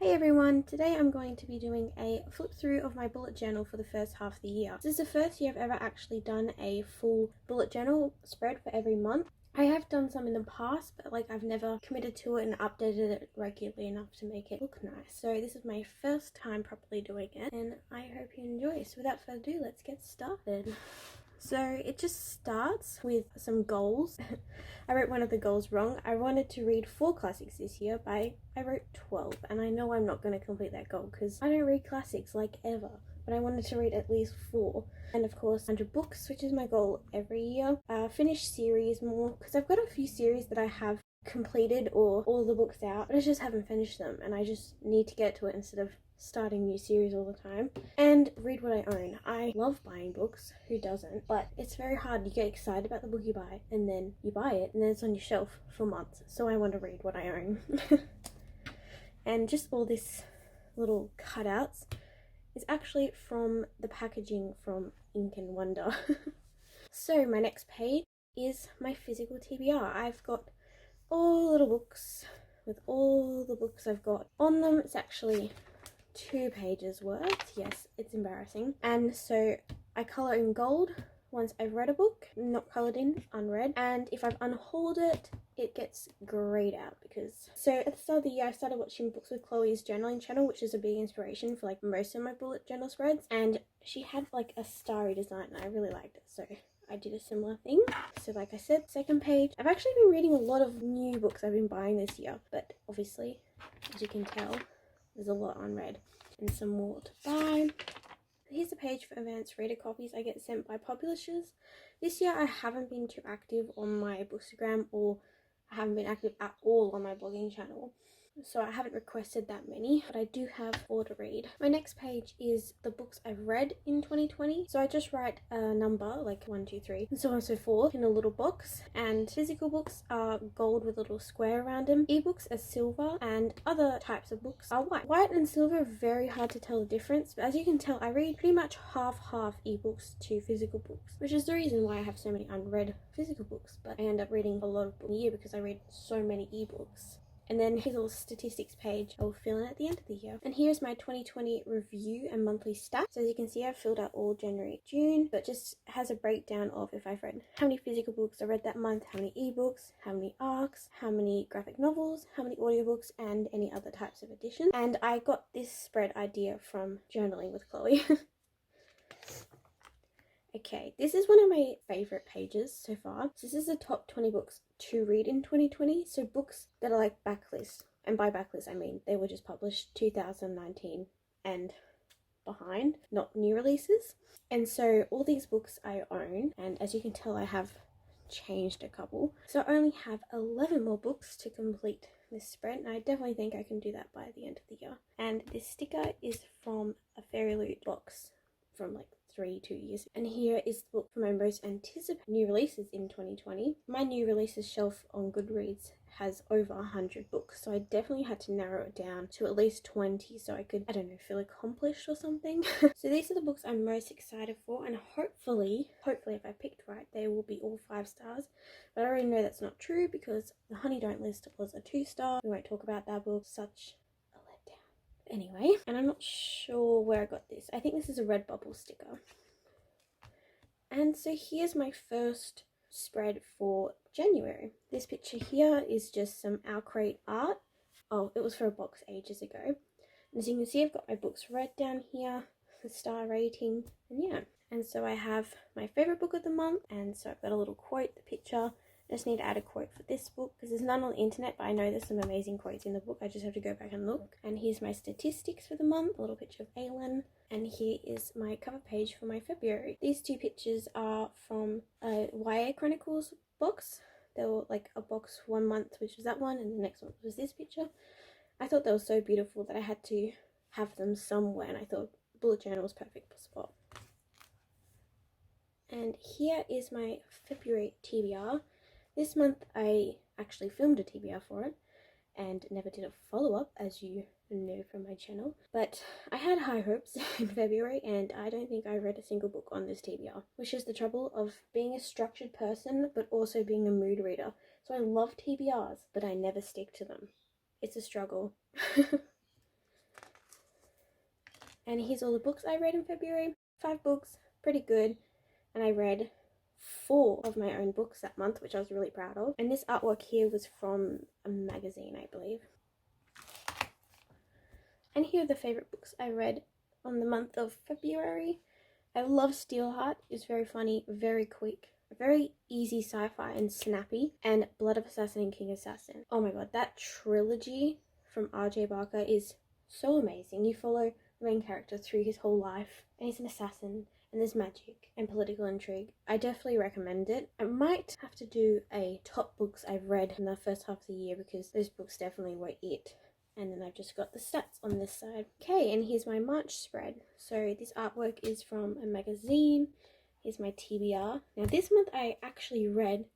Hey everyone, today I'm going to be doing a flip through of my bullet journal for the first half of the year. This is the first year I've ever actually done a full bullet journal spread for every month. I have done some in the past, but I've never committed to it and updated it regularly enough to make it look nice. So this is my first time properly doing it and I hope you enjoy. So without further ado, let's get started. So it just starts with some goals. I wrote one of the goals wrong. I wanted to read 4 classics this year, but I wrote 12, and I know I'm not going to complete that goal because I don't read classics ever, but I wanted to read at least 4. And of course 100 books, which is my goal every year. Finish series more, because I've got a few series that I have completed or all the books out, but I just haven't finished them and I just need to get to it instead of starting new series all the time. And read what I own. I love buying books, who doesn't? But it's very hard. You get excited about the book you buy and then you buy it and then it's on your shelf for months. So I want to read what I own. And just all this little cutouts is actually from the packaging from Ink and Wonder. So my next page is my physical TBR. I've got all little books with all the books I've got on them. It's actually 2 pages worth. Yes, it's embarrassing. And so I colour in gold once I've read a book, not coloured in, unread. And if I've unhauled it, it gets greyed out because... So at the start of the year, I started watching Books with Chloe's journaling channel, which is a big inspiration for most of my bullet journal spreads. And she had a starry design and I really liked it. So I did a similar thing. So like I said, second page. I've actually been reading a lot of new books I've been buying this year. But obviously, as you can tell, there's a lot unread and some more to buy. Here's a page for advanced reader copies I get sent by publishers. This year I haven't been too active on my Bookstagram, or I haven't been active at all on my blogging channel. So I haven't requested that many, but I do have 4 to read. My next page is the books I've read in 2020. So I just write a number, 1, 2, 3, and so on and so forth in a little box. And physical books are gold with a little square around them. Ebooks are silver, and other types of books are white. White and silver are very hard to tell the difference, but as you can tell, I read pretty much half ebooks to physical books, which is the reason why I have so many unread physical books. But I end up reading a lot of books a year because I read so many ebooks. And then here's a little statistics page I will fill in at the end of the year. And here's my 2020 review and monthly stats. So as you can see, I've filled out all January, June, but just has a breakdown of if I've read how many physical books I read that month, how many ebooks, how many arcs, how many graphic novels, how many audiobooks, and any other types of editions. And I got this spread idea from Journaling with Chloe. Okay, this is one of my favourite pages so far. So this is the top 20 books to read in 2020. So books that are backlist. And by backlist, I mean they were just published 2019 and behind, not new releases. And so all these books I own, and as you can tell, I have changed a couple. So I only have 11 more books to complete this spread, and I definitely think I can do that by the end of the year. And this sticker is from a Fairy Loot box from 2 years. And here is the book for my most anticipated new releases in 2020. My new releases shelf on Goodreads has over 100 books, so I definitely had to narrow it down to at least 20 so I could, I don't know, feel accomplished or something. So these are the books I'm most excited for, and hopefully if I picked right, they will be all 5 stars. But I already know that's not true because The Honey Don't List was a 2-star. We won't talk about that book. Such anyway, and I'm not sure where I got this. I think this is a Redbubble sticker. And so here's my first spread for January. This picture here is just some Our Crate art. Oh, it was for a box ages ago. And as you can see, I've got my books read down here, the star rating, and yeah. And so I have my favourite book of the month, and so I've got a little quote, the picture. I just need to add a quote for this book because there's none on the internet, but I know there's some amazing quotes in the book. I just have to go back and look. And here's my statistics for the month, a little picture of Aylin. And here is my cover page for my February. These 2 pictures are from a YA Chronicles box. They were a box 1 month, which was that one, and the next one was this picture. I thought they were so beautiful that I had to have them somewhere, and I thought bullet journal was perfect spot. And here is my February TBR. This month I actually filmed a TBR for it and never did a follow-up, as you know from my channel. But I had high hopes in February and I don't think I read a single book on this TBR, which is the trouble of being a structured person but also being a mood reader. So I love TBRs, but I never stick to them. It's a struggle. And here's all the books I read in February. 5 books, pretty good. And I read 4 of my own books that month, which I was really proud of. And this artwork here was from a magazine, I believe. And here are the favourite books I read on the month of February. I love Steelheart. It's very funny, very quick, very easy sci-fi and snappy. And Blood of Assassin and King Assassin. Oh my god, that trilogy from R.J. Barker is so amazing. You follow the main character through his whole life, and he's an assassin, and there's magic and political intrigue. I definitely recommend it. I might have to do a top books I've read in the first half of the year, because those books definitely were it. And then I've just got the stats on this side. Okay, and here's my March spread. So this artwork is from a magazine. Here's my TBR. Now this month I actually read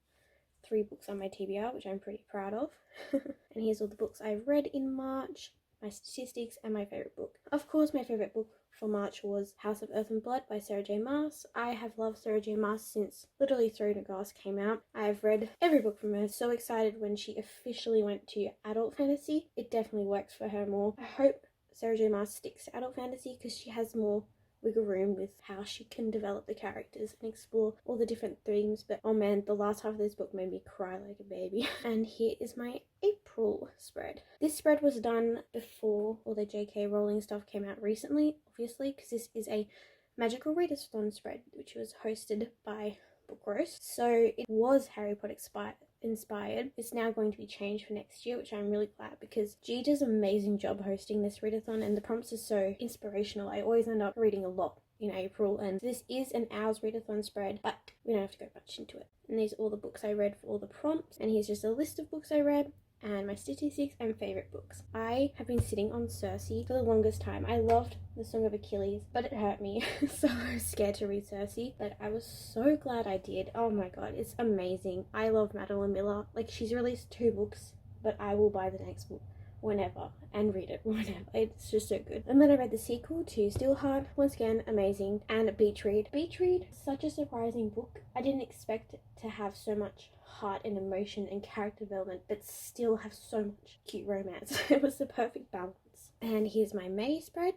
3 books on my TBR, which I'm pretty proud of. And here's all the books I've read in March, my statistics, and my favourite book. Of course, my favourite book for March was House of Earth and Blood by Sarah J Maas. I have loved Sarah J Maas since literally Throne of Glass came out. I've read every book from her. So excited when she officially went to adult fantasy. It definitely works for her more. I hope Sarah J Maas sticks to adult fantasy, because she has more wiggle room with how she can develop the characters and explore all the different themes. But oh man, the last half of this book made me cry like a baby. And here is my April spread. This spread was done before all the JK Rowling stuff came out recently, obviously, because this is a Magical Readathon spread, which was hosted by Book Roast. So it was Harry Potter inspired. It's now going to be changed for next year, which I'm really glad, because G does an amazing job hosting this readathon, and the prompts are so inspirational. I always end up reading a lot in April, and this is an hour's readathon spread, but we don't have to go much into it. And these are all the books I read for all the prompts, and here's just a list of books I read and my statistics and favourite books. I have been sitting on Circe for the longest time. I loved the Song of Achilles, but it hurt me, so I was scared to read Circe, but I was so glad I did. Oh my god, it's amazing. I love Madeline Miller. Like, she's released 2 books, but I will buy the next book whenever and read it whenever. It's just so good. And then I read the sequel to Steelheart, once again amazing, and Beach Read. Beach Read, such a surprising book. I didn't expect it to have so much heart and emotion and character development, but still have so much cute romance. It was the perfect balance. And here's my May spread,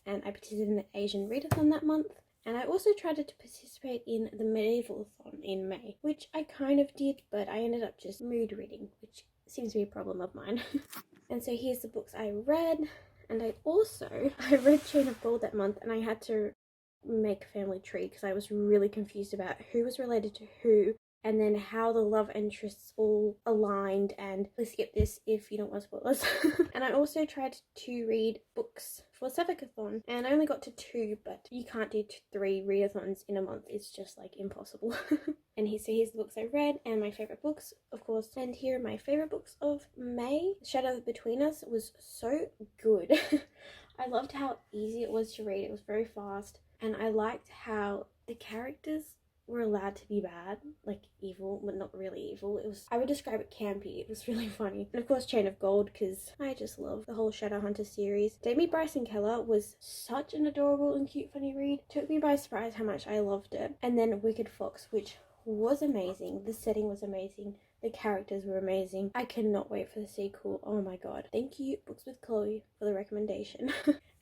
and I participated in the Asian Readathon that month. And I also tried to participate in the Medieval-thon in May, which I kind of did, but I ended up just mood reading, which seems to be a problem of mine. And so here's the books I read. And I read Chain of Gold that month, and I had to make a family tree because I was really confused about who was related to who, and then how the love interests all aligned. And please skip this if you don't want spoilers. And I also tried to read books for Sevicathon, and I only got to 2, but you can't do 3 readathons in a month. It's just like impossible. And here's the books I read and my favourite books, of course. And here are my favourite books of May. Shadow Between Us was so good. I loved how easy it was to read. It was very fast, and I liked how the characters were allowed to be bad, like evil, but not really evil. I would describe it campy. It was really funny. And of course Chain of Gold, because I just love the whole Shadowhunter series. Jamie Bryson Keller was such an adorable and cute funny read. Took me by surprise how much I loved it. And then Wicked Fox, which was amazing. The setting was amazing. The characters were amazing. I cannot wait for the sequel. Oh my god. Thank you, Books with Chloe, for the recommendation.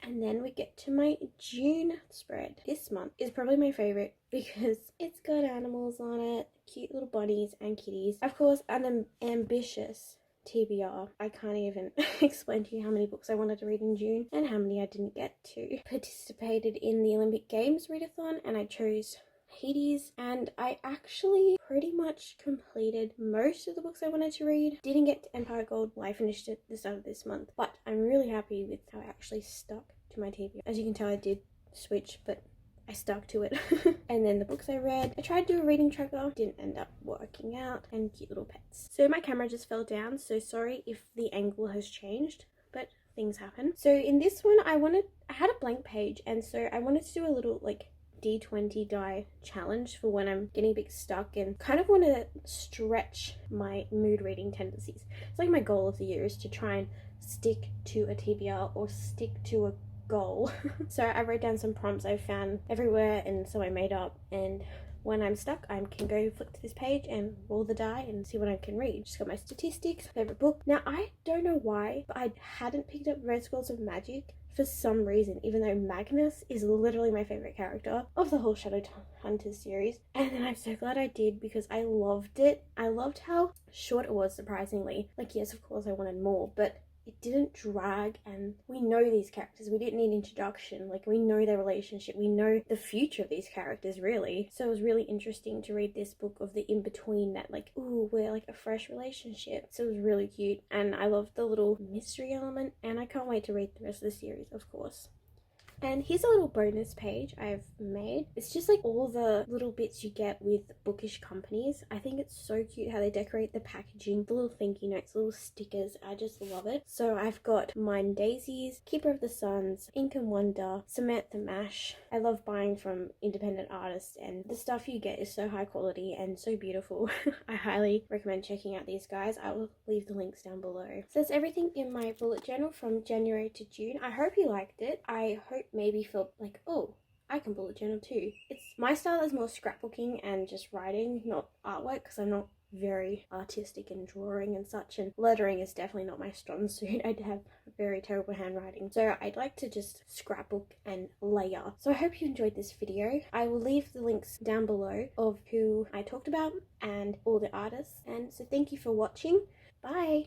And then we get to my June spread. This month is probably my favourite because it's got animals on it, cute little bunnies and kitties. Of course, an ambitious TBR. I can't even explain to you how many books I wanted to read in June and how many I didn't get to. Participated in the Olympic Games readathon, and I chose Hades, and I actually pretty much completed most of the books I wanted to read. Didn't get to Empire Gold. Well, I finished it the start of this month, but I'm really happy with how I actually stuck to my TBR. As you can tell, I did switch, but I stuck to it. And then the books I read, I tried to do a reading tracker, didn't end up working out, and cute little pets. So my camera just fell down, so sorry if the angle has changed, but things happen. So in this one, I had a blank page, and so I wanted to do a little like D20 die challenge for when I'm getting a bit stuck and kind of want to stretch my mood reading tendencies. It's like my goal of the year is to try and stick to a TBR or stick to a goal. So I wrote down some prompts I found everywhere, and so I made up, and when I'm stuck, I can go flick to this page and roll the die and see what I can read. Just got my statistics, favorite book. Now, I don't know why, but I hadn't picked up Red Scrolls of Magic for some reason, even though Magnus is literally my favorite character of the whole Shadowhunters series. And then I'm so glad I did, because I loved it. I loved how short it was, surprisingly. Like, yes, of course I wanted more, but it didn't drag, and we know these characters. We didn't need introduction. Like, we know their relationship. We know the future of these characters, really. So it was really interesting to read this book of the in-between that, like, ooh, we're like a fresh relationship. So it was really cute, and I loved the little mystery element, and I can't wait to read the rest of the series, of course. And here's a little bonus page I've made. It's just like all the little bits you get with Bookish companies. I think it's so cute how they decorate the packaging, the little thank you notes, little stickers. I just love it. So I've got Mine Daisies, Keeper of the Suns, Ink and Wonder, Samantha Mash. I love buying from independent artists, and the stuff you get is so high quality and so beautiful. I highly recommend checking out these guys. I will leave the links down below. So that's everything in my bullet journal from January to June. I hope you liked it. I hope maybe felt like, oh, I can bullet journal too. It's my style is more scrapbooking and just writing, not artwork, because I'm not very artistic in drawing and such, and lettering is definitely not my strong suit. I'd have very terrible handwriting, so I'd like to just scrapbook and layer. So I hope you enjoyed this video. I will leave the links down below of who I talked about and all the artists, and so thank you for watching. Bye.